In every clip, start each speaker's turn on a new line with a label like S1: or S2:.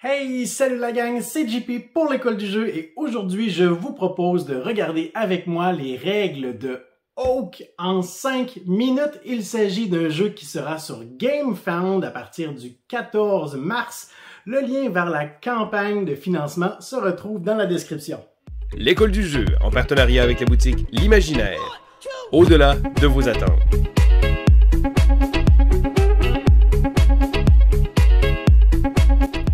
S1: Hey, salut la gang, c'est JP pour l'école du jeu et aujourd'hui je vous propose de regarder avec moi les règles de Oak en 5 minutes. Il s'agit d'un jeu qui sera sur GameFound à partir du 14 mars. Le lien vers la campagne de financement se retrouve dans la description.
S2: L'école du jeu en partenariat avec la boutique L'Imaginaire. Au-delà de vos attentes.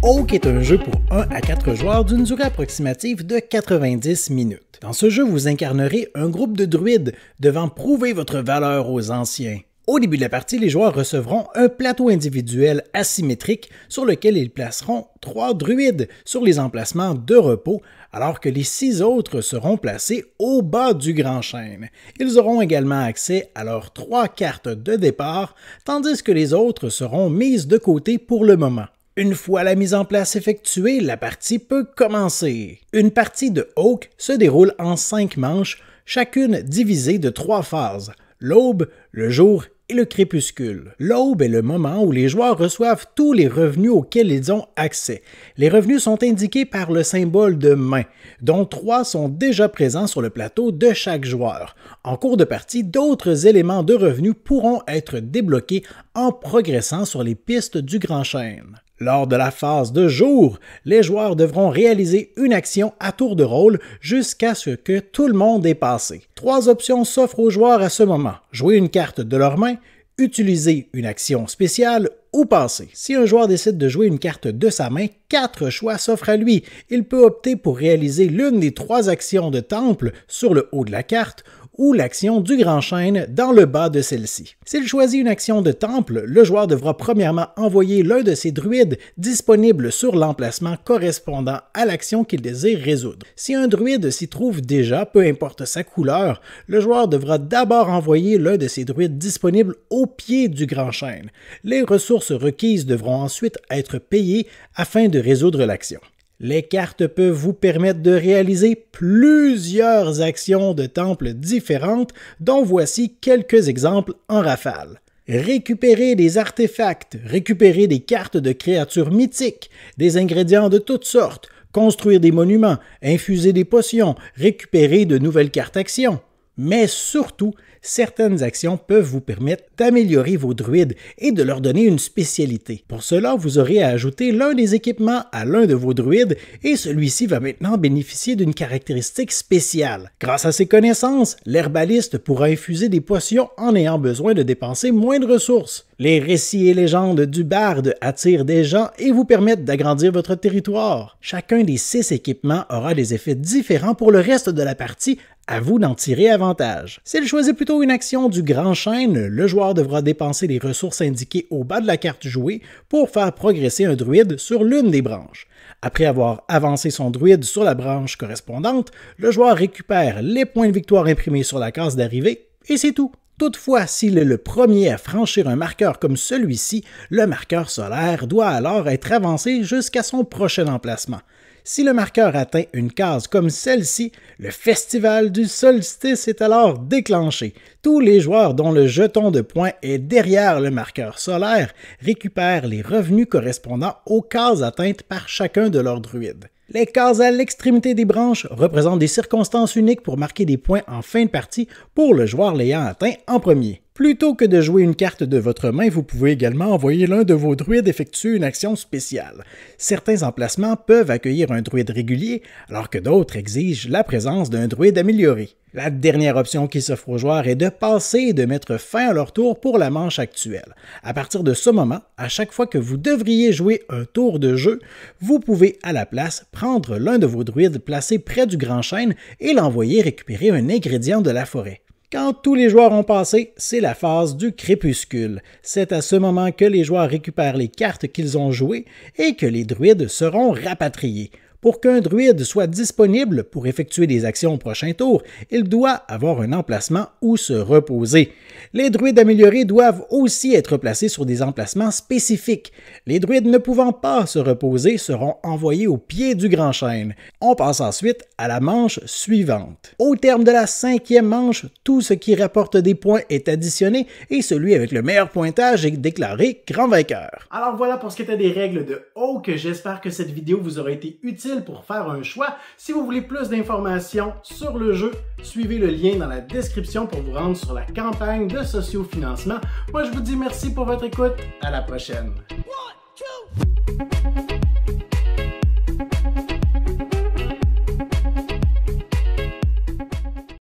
S3: Oak est un jeu pour 1 à 4 joueurs d'une durée approximative de 90 minutes. Dans ce jeu, vous incarnerez un groupe de druides devant prouver votre valeur aux anciens. Au début de la partie, les joueurs recevront un plateau individuel asymétrique sur lequel ils placeront 3 druides sur les emplacements de repos, alors que les 6 autres seront placés au bas du grand chêne. Ils auront également accès à leurs 3 cartes de départ, tandis que les autres seront mises de côté pour le moment. Une fois la mise en place effectuée, la partie peut commencer. Une partie de Oak se déroule en 5 manches, chacune divisée de 3 phases: l'aube, le jour et le crépuscule. L'aube est le moment où les joueurs reçoivent tous les revenus auxquels ils ont accès. Les revenus sont indiqués par le symbole de main, dont 3 sont déjà présents sur le plateau de chaque joueur. En cours de partie, d'autres éléments de revenus pourront être débloqués en progressant sur les pistes du grand chêne. Lors de la phase de jour, les joueurs devront réaliser une action à tour de rôle jusqu'à ce que tout le monde ait passé. 3 options s'offrent aux joueurs à ce moment: jouer une carte de leur main, utiliser une action spéciale ou passer. Si un joueur décide de jouer une carte de sa main, 4 choix s'offrent à lui. Il peut opter pour réaliser l'une des 3 actions de temple sur le haut de la carte ou l'action du grand chêne dans le bas de celle-ci. S'il choisit une action de temple, le joueur devra premièrement envoyer l'un de ses druides disponible sur l'emplacement correspondant à l'action qu'il désire résoudre. Si un druide s'y trouve déjà, peu importe sa couleur, le joueur devra d'abord envoyer l'un de ses druides disponibles au pied du grand chêne. Les ressources requises devront ensuite être payées afin de résoudre l'action. Les cartes peuvent vous permettre de réaliser plusieurs actions de temple différentes, dont voici quelques exemples en rafale. Récupérer des artefacts, récupérer des cartes de créatures mythiques, des ingrédients de toutes sortes, construire des monuments, infuser des potions, récupérer de nouvelles cartes actions. Mais surtout, certaines actions peuvent vous permettre d'améliorer vos druides et de leur donner une spécialité. Pour cela, vous aurez à ajouter l'un des équipements à l'un de vos druides et celui-ci va maintenant bénéficier d'une caractéristique spéciale. Grâce à ses connaissances, l'herbaliste pourra infuser des potions en ayant besoin de dépenser moins de ressources. Les récits et légendes du barde attirent des gens et vous permettent d'agrandir votre territoire. Chacun des 6 équipements aura des effets différents pour le reste de la partie. À vous d'en tirer avantage. S'il choisit plutôt une action du grand chêne, le joueur devra dépenser les ressources indiquées au bas de la carte jouée pour faire progresser un druide sur l'une des branches. Après avoir avancé son druide sur la branche correspondante, le joueur récupère les points de victoire imprimés sur la case d'arrivée et c'est tout. Toutefois, s'il est le premier à franchir un marqueur comme celui-ci, le marqueur solaire doit alors être avancé jusqu'à son prochain emplacement. Si le marqueur atteint une case comme celle-ci, le festival du solstice est alors déclenché. Tous les joueurs dont le jeton de points est derrière le marqueur solaire récupèrent les revenus correspondant aux cases atteintes par chacun de leurs druides. Les cases à l'extrémité des branches représentent des circonstances uniques pour marquer des points en fin de partie pour le joueur l'ayant atteint en premier. Plutôt que de jouer une carte de votre main, vous pouvez également envoyer l'un de vos druides effectuer une action spéciale. Certains emplacements peuvent accueillir un druide régulier, alors que d'autres exigent la présence d'un druide amélioré. La dernière option qui s'offre aux joueurs est de passer et de mettre fin à leur tour pour la manche actuelle. À partir de ce moment, à chaque fois que vous devriez jouer un tour de jeu, vous pouvez à la place prendre l'un de vos druides placés près du grand chêne et l'envoyer récupérer un ingrédient de la forêt. Quand tous les joueurs ont passé, c'est la phase du crépuscule. C'est à ce moment que les joueurs récupèrent les cartes qu'ils ont jouées et que les druides seront rapatriés. Pour qu'un druide soit disponible pour effectuer des actions au prochain tour, il doit avoir un emplacement où se reposer. Les druides améliorés doivent aussi être placés sur des emplacements spécifiques. Les druides ne pouvant pas se reposer seront envoyés au pied du grand chêne. On passe ensuite à la manche suivante. Au terme de la 5e manche, tout ce qui rapporte des points est additionné et celui avec le meilleur pointage est déclaré grand vainqueur.
S1: Alors voilà pour ce qui était des règles de Oak. J'espère que cette vidéo vous aura été utile pour faire un choix. Si vous voulez plus d'informations sur le jeu, suivez le lien dans la description pour vous rendre sur la campagne de sociofinancement. Moi, je vous dis merci pour votre écoute. À la prochaine.
S4: 1, 2